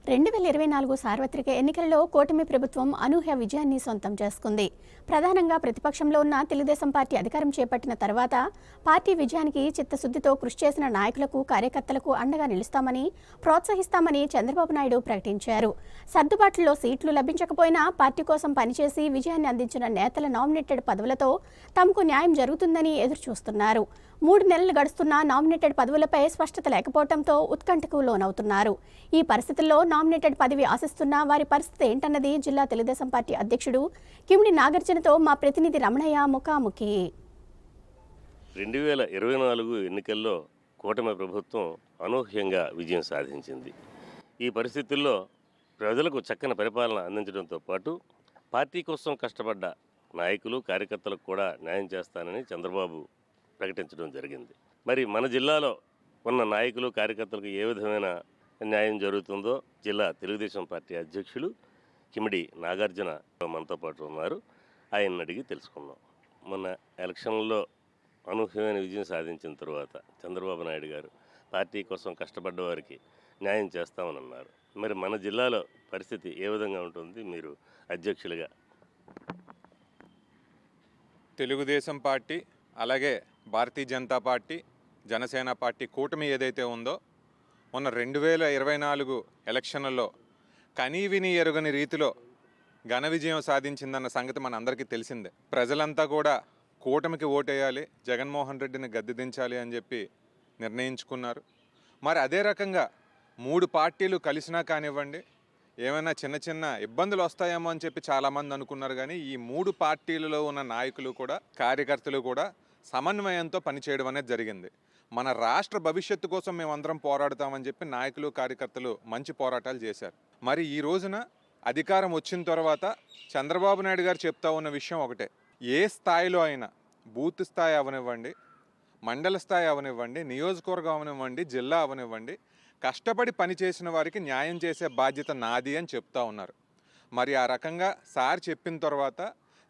2024 సార్వత్రిక ఎన్నికలలో కూటమి ప్రభుత్వం అనూహ్య విజయాన్ని సొంతం చేసుకుంది. ప్రధానంగా ప్రతిపక్షంలో ఉన్న తెలుగుదేశం పార్టీ అధికారం చేపట్టిన తర్వాత పార్టీ విజయానికి చిత్తశుద్ధితో కృషి చేసిన నాయకులకు, కార్యకర్తలకు అండగా నిలుస్తామని, ప్రోత్సహిస్తామని చంద్రబాబు నాయుడు ప్రకటించారు. సర్దుబాట్లలో సీట్లు లభించకపోయినా పార్టీ కోసం పనిచేసి విజయాన్ని అందించిన నేతల నామినేటెడ్ పదవులతో తమకు న్యాయం జరుగుతుందని ఎదురుచూస్తున్నారు. 3 నెలలు గడుస్తున్నా నామినేటెడ్ పదవులపై స్పష్టత లేకపోవడంతో ఉత్కంఠకు లోనవుతున్నారు. ఈ పరిస్థితుల్లో నామినేటెడ్ పదవి ఆశిస్తున్న వారి పరిస్థితి ఏంటన్నది జిల్లా తెలుగుదేశం పార్టీ అధ్యక్షుడు కిమిడి నాగార్జునతో మా ప్రతినిధి రమణయ్య ముఖాముఖి. 2024 ఎన్నికల్లో కూటమి ప్రభుత్వం అనూహ్యంగా విజయం సాధించింది. ఈ పరిస్థితుల్లో ప్రజలకు చక్కని పరిపాలన అందించడంతో పాటు పార్టీ కోసం కష్టపడ్డ నాయకులు, కార్యకర్తలకు కూడా న్యాయం చేస్తానని చంద్రబాబు ప్రకటించడం జరిగింది. మరి మన జిల్లాలో ఉన్న నాయకులు, కార్యకర్తలకు ఏ విధమైన న్యాయం జరుగుతుందో జిల్లా తెలుగుదేశం పార్టీ అధ్యక్షులు కిమిడి నాగార్జున మనతో పాటు ఉన్నారు. ఆయన్ని అడిగి తెలుసుకుందాం. మొన్న ఎలక్షన్లలో అనూహ్యమైన విజయం సాధించిన తర్వాత చంద్రబాబు నాయుడు గారు పార్టీ కోసం కష్టపడ్డ వారికి న్యాయం చేస్తామని అన్నారు. మరి మన జిల్లాలో పరిస్థితి ఏ విధంగా ఉంటుంది? మీరు అధ్యక్షులుగా తెలుగుదేశం పార్టీ, అలాగే భారతీయ జనతా పార్టీ, జనసేన పార్టీ కూటమి ఏదైతే ఉందో మొన్న 2024 ఎలక్షన్లలో కనీవిని ఎరుగని రీతిలో ఘన విజయం సాధించిందన్న సంగతి మన అందరికీ తెలిసిందే. ప్రజలంతా కూడా కూటమికి ఓటేయాలి, జగన్మోహన్ రెడ్డిని గద్దె దించాలి అని చెప్పి నిర్ణయించుకున్నారు. మరి అదే రకంగా 3 పార్టీలు కలిసినా కానివ్వండి, ఏమైనా చిన్న చిన్న ఇబ్బందులు వస్తాయేమో అని చెప్పి చాలామంది అనుకున్నారు. కానీ ఈ 3 పార్టీలలో ఉన్న నాయకులు కూడా, కార్యకర్తలు కూడా సమన్వయంతో పనిచేయడం అనేది జరిగింది. మన రాష్ట్ర భవిష్యత్తు కోసం మేమందరం పోరాడతామని చెప్పి నాయకులు, కార్యకర్తలు మంచి పోరాటాలు చేశారు. మరి ఈ రోజున అధికారం వచ్చిన తర్వాత చంద్రబాబు నాయుడు గారు చెప్తా ఉన్న విషయం ఒకటే: ఏ స్థాయిలో అయినా, బూత్ స్థాయి అవనివ్వండి, మండల స్థాయి అవనివ్వండి, నియోజకవర్గం అవనివ్వండి, జిల్లా అవనివ్వండి, కష్టపడి పనిచేసిన వారికి న్యాయం చేసే బాధ్యత నాది అని చెప్తా ఉన్నారు. మరి ఆ రకంగా సార్ చెప్పిన తర్వాత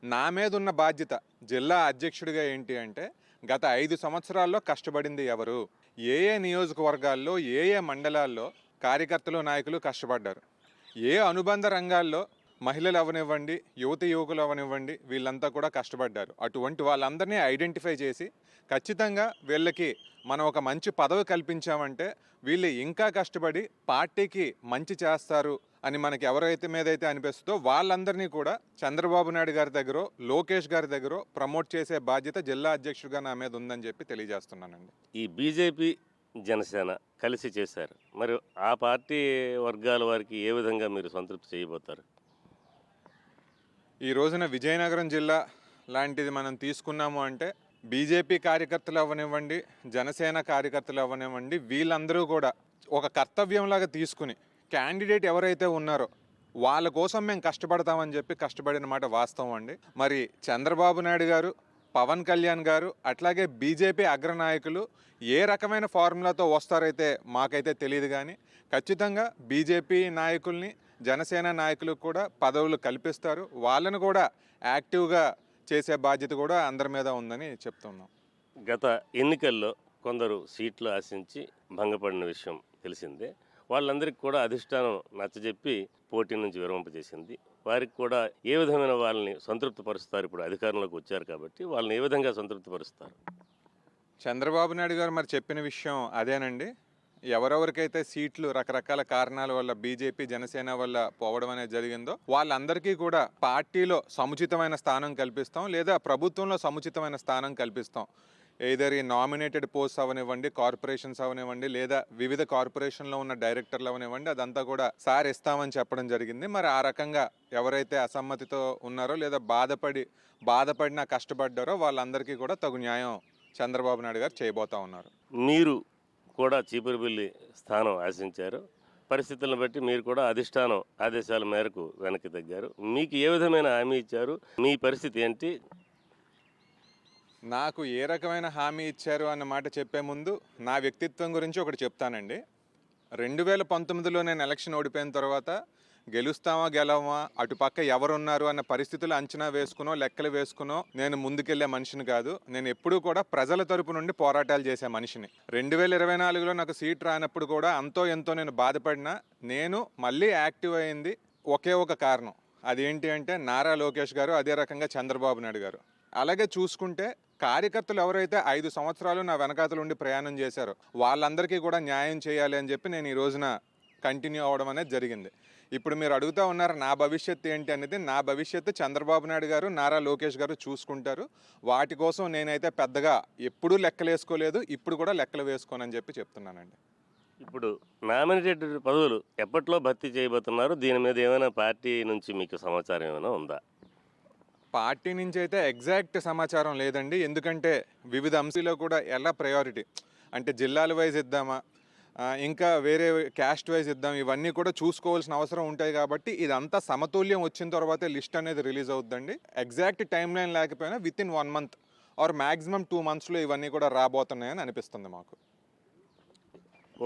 నా మీద ఉన్న బాధ్యత జిల్లా అధ్యక్షుడిగా ఏంటి అంటే, గత 5 సంవత్సరాల్లో కష్టపడింది ఎవరు, ఏ నియోజకవర్గాల్లో, ఏ మండలాల్లో కార్యకర్తలు, నాయకులు కష్టపడ్డారు, ఏ అనుబంధ రంగాల్లో మహిళలు అవనివ్వండి, యువకులు అవనివ్వండి, వీళ్ళంతా కూడా కష్టపడ్డారు. అటువంటి వాళ్ళందరినీ ఐడెంటిఫై చేసి ఖచ్చితంగా వీళ్ళకి మనం ఒక మంచి పదవి కల్పించామంటే వీళ్ళు ఇంకా కష్టపడి పార్టీకి మంచి చేస్తారు అని మనకి ఎవరైతే మీదైతే అనిపిస్తుందో వాళ్ళందరినీ కూడా చంద్రబాబు నాయుడు గారి దగ్గర, లోకేష్ గారి దగ్గర ప్రమోట్ చేసే బాధ్యత జిల్లా అధ్యక్షుడిగా నా మీద ఉందని చెప్పి తెలియజేస్తున్నానండి. ఈ బీజేపీ, జనసేన కలిసి చేశారు. మరి ఆ పార్టీ వర్గాల వారికి ఏ విధంగా మీరు సంతృప్తి చేయబోతారు? ఈ రోజున విజయనగరం జిల్లా లాంటిది మనం తీసుకున్నాము అంటే బీజేపీ కార్యకర్తలు అవ్వనివ్వండి, జనసేన కార్యకర్తలు అవ్వనివ్వండి, వీళ్ళందరూ కూడా ఒక కర్తవ్యంలాగా తీసుకుని క్యాండిడేట్ ఎవరైతే ఉన్నారో వాళ్ళ కోసం మేము కష్టపడతామని చెప్పి కష్టపడిన మాట వాస్తవం అండి. మరి చంద్రబాబు నాయుడు గారు, పవన్ కళ్యాణ్ గారు, అట్లాగే బీజేపీ అగ్రనాయకులు ఏ రకమైన ఫార్ములాతో వస్తారైతే మాకైతే తెలియదు. కానీ ఖచ్చితంగా బీజేపీ నాయకుల్ని, జనసేన నాయకులకు కూడా పదవులు కల్పిస్తారు. వాళ్ళను కూడా యాక్టివ్గా చేసే బాధ్యత కూడా అందరి మీద ఉందని చెప్తున్నాం. గత ఎన్నికల్లో కొందరు సీట్లు ఆశించి భంగపడిన విషయం తెలిసిందే. వాళ్ళందరికీ కూడా అధిష్టానం నచ్చజెప్పి పోటీ నుంచి విరమింపజేసింది. వారికి కూడా ఏ విధమైన వాళ్ళని సంతృప్తిపరుస్తారు? ఇప్పుడు అధికారంలోకి వచ్చారు కాబట్టి వాళ్ళని ఏ విధంగా సంతృప్తిపరుస్తారు? చంద్రబాబు నాయుడు గారు మరి చెప్పిన విషయం అదేనండి. ఎవరెవరికైతే సీట్లు రకరకాల కారణాల వల్ల బీజేపీ, జనసేన వల్ల పోవడం అనేది జరిగిందో వాళ్ళందరికీ కూడా పార్టీలో సముచితమైన స్థానం కల్పిస్తాం, లేదా ప్రభుత్వంలో సముచితమైన స్థానం కల్పిస్తాం. ఏదర్ ఈ నామినేటెడ్ పోస్ట్ అవనివ్వండి, కార్పొరేషన్స్ అవనివ్వండి, లేదా వివిధ కార్పొరేషన్లో ఉన్న డైరెక్టర్లు అవనివ్వండి, అదంతా కూడా సార్ ఇస్తామని చెప్పడం జరిగింది. మరి ఆ రకంగా ఎవరైతే అసమ్మతితో ఉన్నారో లేదా బాధపడినా కష్టపడ్డారో వాళ్ళందరికీ కూడా తగు న్యాయం చంద్రబాబు నాయుడు గారు చేయబోతా ఉన్నారు. మీరు కూడా చీపురుబిల్లి స్థానం ఆశించారు. పరిస్థితులను బట్టి మీరు కూడా అధిష్టానం ఆదేశాల మేరకు వెనక్కి తగ్గారు. మీకు ఏ విధమైన హామీ ఇచ్చారు? మీ పరిస్థితి ఏంటి? నాకు ఏ రకమైన హామీ ఇచ్చారు అన్న మాట చెప్పే ముందు నా వ్యక్తిత్వం గురించి ఒకటి చెప్తానండి. 2019లో నేను ఎలక్షన్ ఓడిపోయిన తర్వాత గెలుస్తామా గెలవమా అటుపక్క ఎవరున్నారు అన్న పరిస్థితులు అంచనా వేసుకునో లెక్కలు వేసుకునో నేను ముందుకెళ్లే మనిషిని కాదు. నేను ఎప్పుడూ కూడా ప్రజల తరపు నుండి పోరాటాలు చేసే మనిషిని. 2024లో నాకు సీట్ రానప్పుడు కూడా అంతో ఎంతో నేను బాధపడినా నేను మళ్ళీ యాక్టివ్ అయింది ఒకే ఒక కారణం. అదేంటి అంటే నారా లోకేష్ గారు, అదే రకంగా చంద్రబాబు నాయుడు గారు. అలాగే చూసుకుంటే కార్యకర్తలు ఎవరైతే 5 సంవత్సరాలు నా వెనకాతలు ఉండి ప్రయాణం చేశారో వాళ్ళందరికీ కూడా న్యాయం చేయాలి అని చెప్పి నేను ఈ రోజున కంటిన్యూ అవ్వడం అనేది జరిగింది. ఇప్పుడు మీరు అడుగుతూ ఉన్నారు నా భవిష్యత్తు ఏంటి అనేది. నా భవిష్యత్తు చంద్రబాబు నాయుడు గారు, నారా లోకేష్ గారు చూసుకుంటారు. వాటి కోసం నేనైతే పెద్దగా ఎప్పుడూ లెక్కలు వేసుకోలేదు, ఇప్పుడు కూడా లెక్కలు వేసుకోనని చెప్పి చెప్తున్నానండి. ఇప్పుడు నామినేటెడ్ పదవులు ఎప్పట్లో భర్తీ చేయబోతున్నారు? దీని మీద ఏమైనా పార్టీ నుంచి మీకు సమాచారం ఏమైనా ఉందా? పార్టీ నుంచి అయితే ఎగ్జాక్ట్ సమాచారం లేదండి. ఎందుకంటే వివిధ అంశాల్లో కూడా ఎలా ప్రయారిటీ అంటే జిల్లాల వైజ్ ఇద్దామా, ఇంకా వేరే క్యాస్ట్ వైజ్ ఇద్దాం, ఇవన్నీ కూడా చూసుకోవాల్సిన అవసరం ఉంటాయి. కాబట్టి ఇదంతా సమతుల్యం వచ్చిన తర్వాతే లిస్ట్ అనేది రిలీజ్ అవుతుందండి. ఎగ్జాక్ట్ టైం లైన్ లేకపోయినా within 1 month or maximum 2 monthsలో ఇవన్నీ కూడా రాబోతున్నాయని అనిపిస్తుంది మాకు.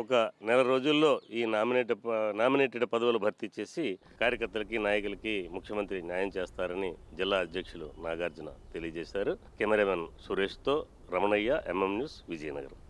ఒక నెల రోజుల్లో ఈ నామినేటెడ్ పదవులు భర్తీ చేసి కార్యకర్తలకి నాయకులకి ముఖ్యమంత్రి న్యాయం చేస్తారని జిల్లా అధ్యక్షులు నాగార్జున తెలియజేశారు. కెమెరామెన్ సురేష్తో రమణయ్య, MM న్యూస్, విజయనగరం.